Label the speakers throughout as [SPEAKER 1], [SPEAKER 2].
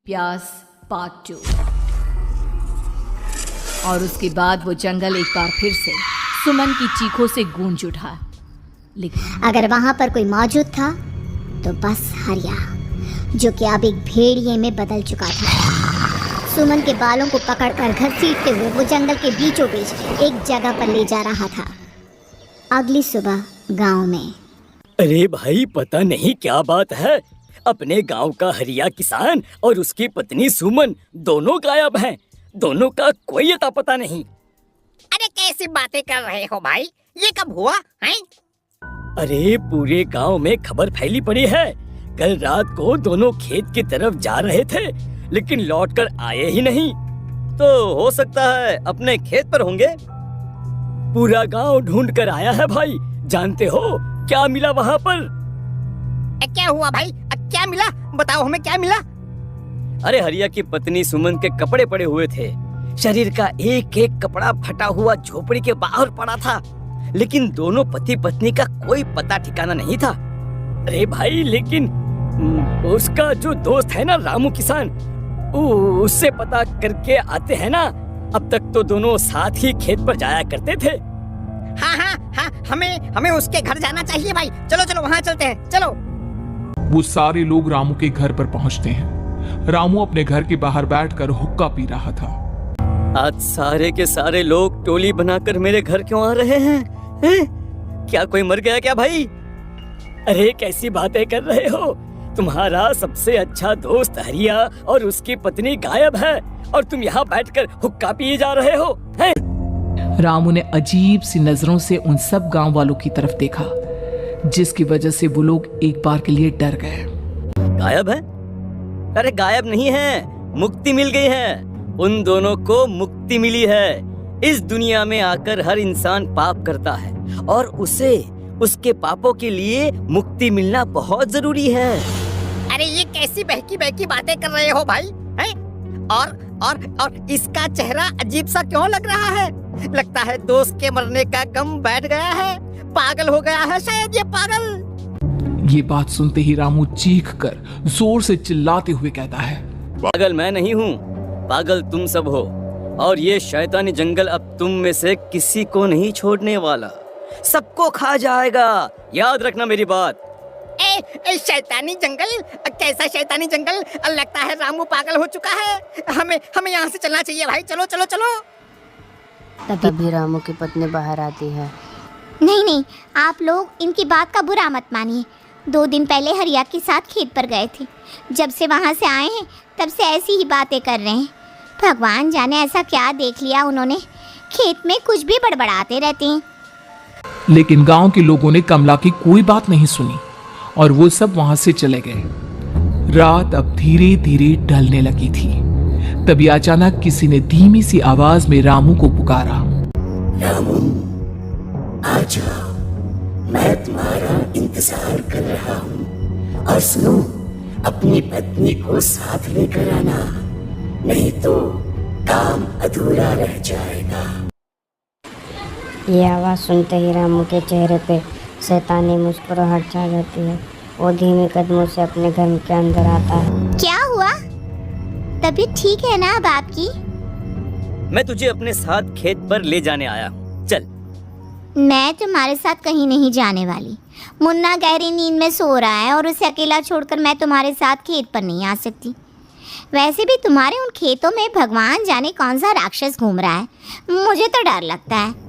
[SPEAKER 1] प्यास पार्ट 2। और उसके बाद वो जंगल एक बार फिर से सुमन की चीखों से गूंज उठा। लेकिन
[SPEAKER 2] अगर वहां पर कोई मौजूद था तो बस हरिया, जो कि अब एक भेड़िए में बदल चुका था। सुमन के बालों को पकड़कर घसीटते हुए वो जंगल के बीचों बीच एक जगह पर ले जा रहा था। अगली सुबह गांव में।
[SPEAKER 3] अरे भाई, पता नहीं क्या बात है, अपने गांव का हरिया किसान और उसकी पत्नी सुमन दोनों गायब हैं। दोनों का कोई अता पता नहीं।
[SPEAKER 4] अरे कैसी बातें कर रहे हो भाई, ये कब हुआ है?
[SPEAKER 3] अरे पूरे गांव में खबर फैली पड़ी है। कल रात को दोनों खेत की तरफ जा रहे थे, लेकिन लौटकर आए ही नहीं।
[SPEAKER 5] तो हो सकता है अपने खेत पर होंगे।
[SPEAKER 3] पूरा गांव ढूंढ कर आया है भाई। जानते हो क्या मिला वहाँ पर?
[SPEAKER 4] क्या हुआ भाई, क्या मिला? बताओ हमें क्या मिला।
[SPEAKER 5] अरे हरिया की पत्नी सुमन के कपड़े पड़े हुए थे। शरीर का एक एक कपड़ा फटा हुआ झोपड़ी के बाहर पड़ा था, लेकिन दोनों पति पत्नी का कोई पता ठिकाना नहीं था।
[SPEAKER 3] अरे भाई, लेकिन उसका जो दोस्त है ना रामू किसान, उससे पता करके आते हैं ना। अब तक तो दोनों साथ ही खेत पर जाया करते थे।
[SPEAKER 4] हाँ, हमें उसके घर जाना चाहिए भाई। चलो वहाँ चलते हैं, चलो।
[SPEAKER 6] वो सारे लोग रामू के घर पर पहुंचते हैं। रामू अपने घर के बाहर बैठकर हुक्का पी रहा था।
[SPEAKER 5] आज सारे के सारे लोग टोली बनाकर मेरे घर क्यों आ रहे हैं? क्या कोई मर गया क्या भाई?
[SPEAKER 3] अरे कैसी बातें कर रहे हो? तुम्हारा सबसे अच्छा दोस्त हरिया और उसकी पत्नी गायब है और तुम यहाँ बैठकर हुक्का पिए जा रहे हो हैं?
[SPEAKER 7] रामू ने अजीब सी नजरों से उन सब गांव वालों की तरफ देखा, जिसकी वजह से वो लोग एक बार के लिए डर गए।
[SPEAKER 5] गायब है? अरे गायब नहीं है, मुक्ति मिल गई है। उन दोनों को मुक्ति मिली है। इस दुनिया में आकर हर इंसान पाप करता है और उसे उसके पापों के लिए मुक्ति मिलना बहुत जरूरी है।
[SPEAKER 4] अरे ये कैसी बहकी बहकी बातें कर रहे हो भाई, हैं? और इसका चेहरा अजीब सा क्यों लग रहा है? लगता है दोस्त के मरने का गम बैठ गया है। पागल हो गया है शायद ये पागल।
[SPEAKER 7] ये बात सुनते ही रामू चीख कर जोर से चिल्लाते हुए कहता है,
[SPEAKER 5] पागल मैं नहीं हूँ, पागल तुम सब हो। और ये शैतानी जंगल अब तुम में से किसी को नहीं छोड़ने वाला, सबको खा जाएगा। याद रखना मेरी बात।
[SPEAKER 4] ए शैतानी जंगल? कैसा शैतानी जंगल? लगता है रामू पागल हो चुका है। हमें यहाँ से चलना चाहिए भाई। चलो।
[SPEAKER 8] तभी रामू की पत्नी बाहर आती है।
[SPEAKER 2] नहीं, आप लोग इनकी बात का बुरा मत मानिए। 2 दिन पहले हरिया के साथ खेत पर गए थे। जब से वहाँ से आए हैं तब से ऐसी ही बातें कर रहे हैं। भगवान जाने ऐसा क्या देख लिया उन्होंने, खेत में कुछ भी बड़बड़ाते रहते हैं।
[SPEAKER 7] लेकिन गांव के लोगों ने कमला की कोई बात नहीं सुनी और वो सब वहां से चले गए। रात अब धीरे धीरे ढलने लगी थी। तभी अचानक किसी ने धीमी सी आवाज में रामू को पुकारा।
[SPEAKER 3] रामू, आ जाओ, मैं तुम्हारा इंतजार कर रहा हूँ। और सुनो, अपनी पत्नी को साथ लेकर आना, नहीं तो काम अधूरा रह जाएगा।
[SPEAKER 8] ये आवाज़ सुनते ही रामू के चेहरे पे शैतानी मुस्कुराहट छा जाती है। वो धीमे कदमों से अपने घर के अंदर आता है।
[SPEAKER 2] क्या हुआ? तबीयत ठीक है ना अब आपकी?
[SPEAKER 5] मैं तुझे अपने साथ खेत पर ले जाने आया हूँ, चल।
[SPEAKER 2] मैं तुम्हारे साथ कहीं नहीं जाने वाली। मुन्ना गहरी नींद में सो रहा है और उसे अकेला छोड़कर मैं तुम्हारे साथ खेत पर नहीं आ सकती। वैसे भी तुम्हारे उन खेतों में भगवान जाने कौन सा राक्षस घूम रहा है, मुझे तो डर लगता है।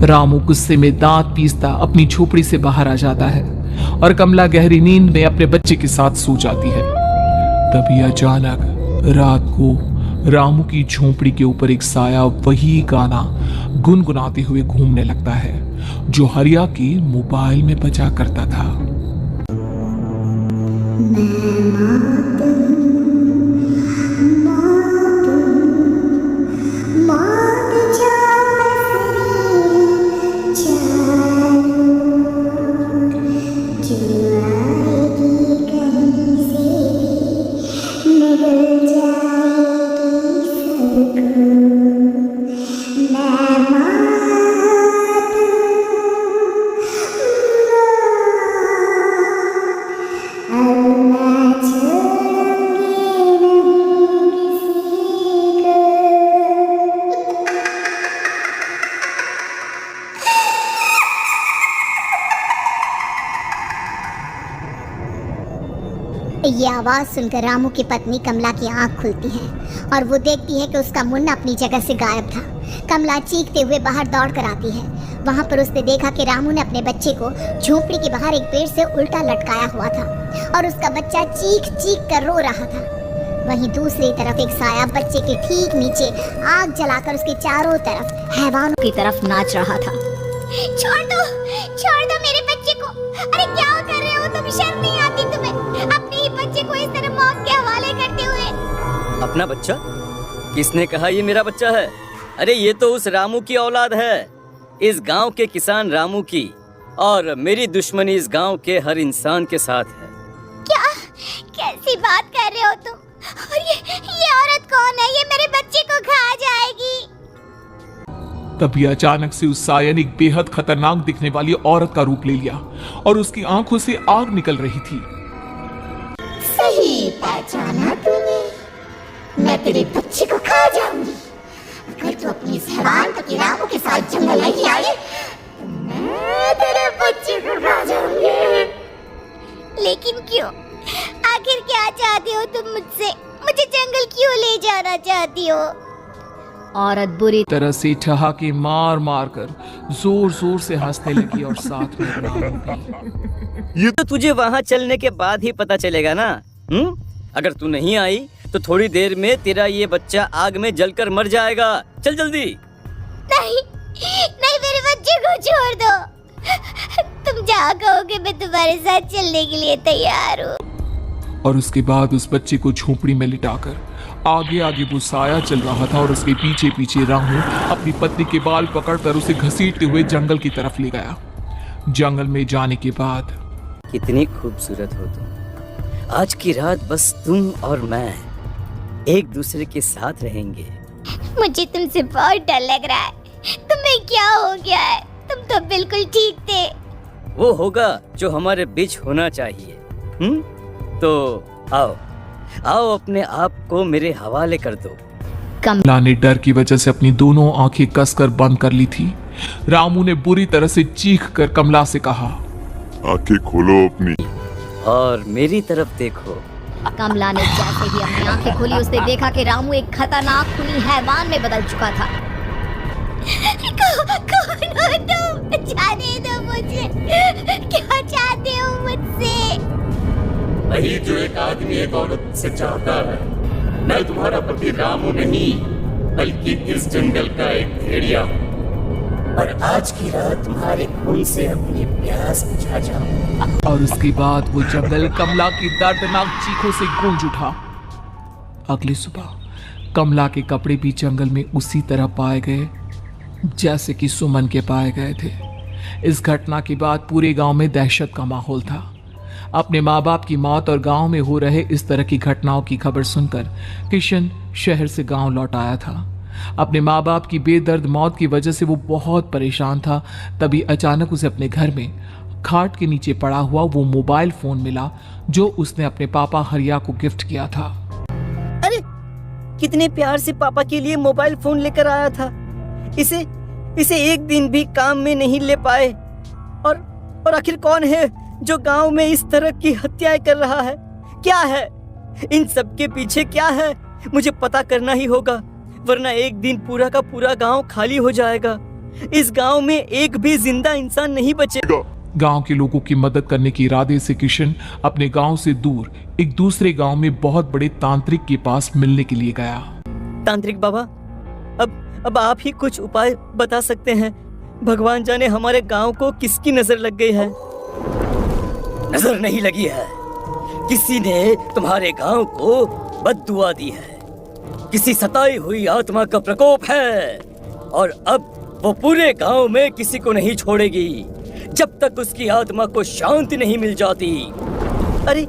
[SPEAKER 7] रामू गुस्से में दांत पीसता अपनी झोपड़ी से बाहर आ जाता है और कमला गहरी नींद में अपने बच्चे के साथ सो जाती है। तभी अचानक रात को रामू की झोपड़ी के ऊपर एक साया वही गाना गुनगुनाते हुए घूमने लगता है जो हरिया के मोबाइल में बजा करता था।
[SPEAKER 2] मैं छोड़ूंगी आवाज सुनकर रामू की पत्नी कमला की आंख खुलती है और वो देखती है कि उसका मुन्ना अपनी जगह से गायब था। कमला चीखते हुए बाहर दौड़ कर आती है। वहां पर उसने देखा कि रामू ने अपने बच्चे को झोपड़ी के बाहर एक पेड़ से उल्टा लटकाया हुआ था और उसका बच्चा चीख चीख कर रो रहा था। वहीं दूसरी तरफ एक साया बच्चे के ठीक नीचे आग जलाकर उसके चारों तरफ हैवानों की तरफ नाच रहा था। छोड़ दो मेरे बच्चे को। अरे क्या कर रहे हो तुम? शर्म नहीं आती तुम्हें अपने ही बच्चे को इस तरह मौत के हवाले करते हुए?
[SPEAKER 5] अपना बच्चा? किसने कहा ये मेरा बच्चा है? अरे ये तो उस रामू की औलाद है, इस गांव के किसान रामू की, और मेरी दुश्मनी इस गांव के हर इंसान के साथ है।
[SPEAKER 2] क्या? कैसी बात कर रहे हो तुम? और ये औरत कौन है? ये मेरे बच्चे को खा जाएगी।
[SPEAKER 7] तभी अचानक से उस साया ने एक बेहद खतरनाक दिखने वाली औरत का रूप ले लिया और उसकी आंखों से आग निकल रही थी।
[SPEAKER 2] सही पहचाना तूने। मैं तेरे बच्चे को खा जाऊंगी। अगर तू अपनी इस हैवान की रामू के साथ जंगल नहीं आई, तो मैं तेरे बच्चे को खा जाऊंगी। लेकिन क्यों? आखिर क्या चाहते हो तुम मुझसे? मुझे जंगल क्यों ले जाना चाहती हो?
[SPEAKER 1] औरत बुरी
[SPEAKER 7] तरह से ठहाके मार मार कर जोर जोर से हंसने लगी और साथ में रामू भी।
[SPEAKER 5] ये तो तुझे वहाँ चलने के बाद ही पता चलेगा ना। अगर तू नहीं आई तो थोड़ी देर में तेरा ये बच्चा आग में जलकर मर जाएगा। चल जल्दी।
[SPEAKER 2] नहीं, मेरे बच्चे को छोड़ दो। तुम जहाँ कहोगे मैं तुम्हारे साथ चलने के लिए तैयार हूँ।
[SPEAKER 7] और उसके बाद उस बच्चे को झोपड़ी में लिटाकर आगे आगे वो साया चल रहा था और उसके पीछे पीछे रामू अपनी पत्नी के बाल पकड़कर उसे घसीटते हुए जंगल की तरफ ले गया। जंगल में जाने के बाद
[SPEAKER 5] कितनी खूबसूरत हो तुम। आज की रात बस तुम और मैं एक दूसरे के साथ रहेंगे।
[SPEAKER 2] मुझे तुमसे बहुत डर लग रहा है। तुम्हें क्या हो गया है? तुम तो बिल्कुल ठीक थे।
[SPEAKER 5] वो होगा जो हमारे बीच होना चाहिए। तो आओ आओ अपने आप को मेरे हवाले कर दो।
[SPEAKER 7] कमला ने डर की वजह से अपनी दोनों आंखें कसकर बंद कर ली थी। रामू ने बुरी तरह से चीख कर कमला से कहा,
[SPEAKER 9] आंखें खोलो अपनी
[SPEAKER 5] और मेरी तरफ देखो।
[SPEAKER 1] कमला ने जैसे ही अपनी आंखें खोली उसने देखा कि रामू एक खतरनाक खूनी हैवान में बदल चुका था।
[SPEAKER 2] कौन हो तुम? जाने दो मुझे। क्या चाहते हो मुझसे?
[SPEAKER 3] वही जो एक आदमी एक औरत से चाहता है। मैं तुम्हारा पति रामू नहीं, बल्कि इस जंगल का एक भेड़िया हूँ, और आज की रात तुम्हारे खून से अपनी प्यास बुझा जाऊं।
[SPEAKER 7] और उसके बाद वो जंगल कमला की दर्दनाक चीखों से गूंज उठा। अगली सुबह कमला के कपड़े भी जंगल में उसी तरह पाए गए जैसे कि सुमन के पाए गए थे। इस घटना के बाद पूरे गांव में दहशत का माहौल था। अपने माँ बाप की मौत और गांव में हो रहे इस तरह की घटनाओं की खबर सुनकर किशन शहर से गांव लौट आया था। अपने माँ बाप की बेदर्द मौत की वजह से वो बहुत परेशान था। तभी अचानक उसे अपने घर में खाट के नीचे पड़ा हुआ वो मोबाइल फोन मिला जो उसने अपने पापा हरिया को गिफ्ट किया था।
[SPEAKER 5] अरे कितने प्यार से पापा के लिए मोबाइल फोन लेकर आया था। इसे एक दिन भी काम में नहीं ले पाए। और आखिर कौन है जो गांव में इस तरह की हत्याएं कर रहा है? क्या है इन सब के पीछे? क्या है? मुझे पता करना ही होगा, वरना एक दिन पूरा का पूरा गांव खाली हो जाएगा। इस गांव में एक भी जिंदा इंसान नहीं बचेगा।
[SPEAKER 7] गांव के लोगों की मदद करने के इरादे से किशन अपने गांव से दूर एक दूसरे गांव में बहुत बड़े तांत्रिक के पास मिलने के लिए गया।
[SPEAKER 5] तांत्रिक बाबा, अब आप ही कुछ उपाय बता सकते हैं। भगवान जाने हमारे गांव को किसकी नजर लग गई है। नजर नहीं लगी है, किसी ने तुम्हारे गांव को बद्दुआ दी है। किसी सताई हुई आत्मा का प्रकोप है, और अब वो पूरे गांव में किसी को नहीं छोड़ेगी जब तक उसकी आत्मा को शांति नहीं मिल जाती। अरे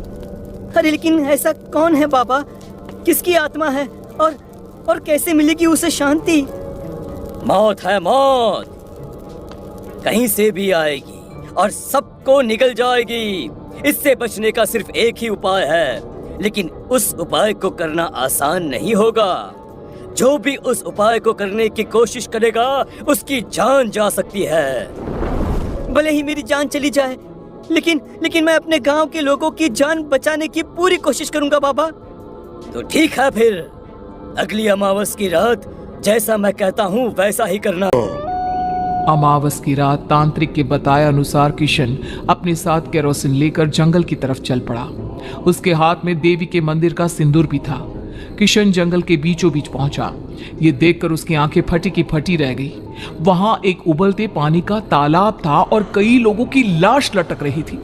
[SPEAKER 5] लेकिन ऐसा कौन है बाबा? किसकी आत्मा है और कैसे मिलेगी उसे शांति? मौत है, मौत कहीं से भी आएगी और सबको निगल जाएगी। इससे बचने का सिर्फ एक ही उपाय है, लेकिन उस उपाय को करना आसान नहीं होगा। जो भी उस उपाय को करने की कोशिश करेगा उसकी जान जा सकती है। भले ही मेरी जान चली जाए, लेकिन मैं अपने गांव के लोगों की जान बचाने की पूरी कोशिश करूंगा बाबा। तो ठीक है, फिर अगली अमावस की रात जैसा मैं कहता हूँ वैसा ही करना।
[SPEAKER 7] अमावस की रात तांत्रिक के बताए अनुसार किशन अपने साथ केरोसिन लेकर जंगल की तरफ चल पड़ा। उसके हाथ में देवी के मंदिर का सिंदूर भी था। किशन जंगल के बीचों बीच पहुंचा। ये देखकर उसकी आंखें फटी की फटी रह गई। वहां एक उबलते पानी का तालाब था और कई लोगों की लाश लटक रही थी।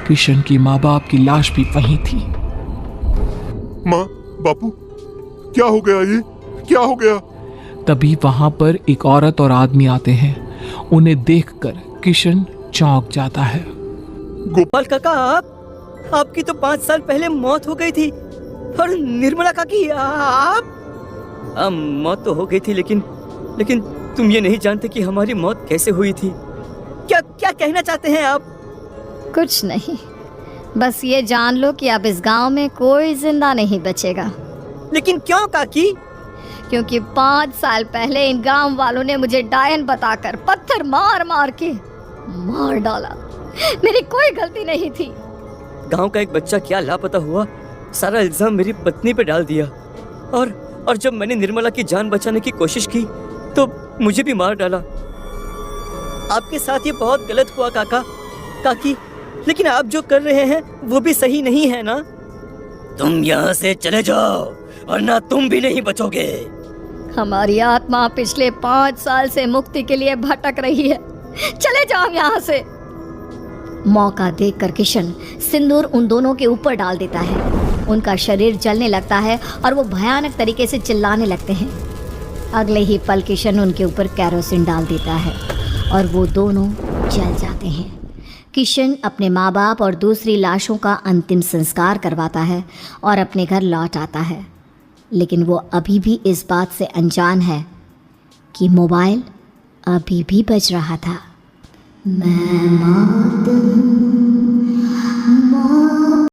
[SPEAKER 7] किशन की माँ बाप की लाश भी वहीं थी।
[SPEAKER 9] माँ, बापू, क्या हो गया? ये क्या हो गया?
[SPEAKER 7] तभी वहां पर एक औरत और आदमी आते हैं। उन्हें देखकर किशन चौंक जाता है।
[SPEAKER 5] गोपाल काका, आपकी तो 5 साल पहले मौत हो गई थी। और निर्मला काकी, आप? मौत तो हो गई थी, लेकिन तुम ये नहीं जानते कि हमारी मौत कैसे हुई थी। क्या कहना चाहते हैं आप?
[SPEAKER 1] कुछ नहीं, बस ये जान लो कि अब इस गांव में कोई जिंदा नहीं बचेगा।
[SPEAKER 5] लेकिन क्यों काकी?
[SPEAKER 1] क्योंकि 5 साल पहले इन गांव वालों ने मुझे डायन बताकर पत्थर मार मार के मार डाला। मेरी कोई गलती नहीं थी।
[SPEAKER 5] गांव का एक बच्चा क्या लापता हुआ, सारा इल्जाम मेरी पत्नी पे डाल दिया। और जब मैंने निर्मला की जान बचाने की कोशिश की तो मुझे भी मार डाला। आपके साथ ये बहुत गलत हुआ काकी, लेकिन आप जो कर रहे हैं वो भी सही नहीं है ना। तुम यहाँ से चले जाओ वरना तुम भी नहीं बचोगे।
[SPEAKER 1] हमारी आत्मा पिछले 5 साल से मुक्ति के लिए भटक रही है। चले जाओ यहाँ से। मौका देखकर किशन सिंदूर उन दोनों के ऊपर डाल देता है। उनका शरीर जलने लगता है और वो भयानक तरीके से चिल्लाने लगते हैं। अगले ही पल किशन उनके ऊपर केरोसिन डाल देता है और वो दोनों जल जाते हैं। किशन अपने माँ बाप और दूसरी लाशों का अंतिम संस्कार करवाता है और अपने घर लौट आता है। लेकिन वो अभी भी इस बात से अनजान है कि मोबाइल अभी भी बज रहा था। मैं मौत हूँ।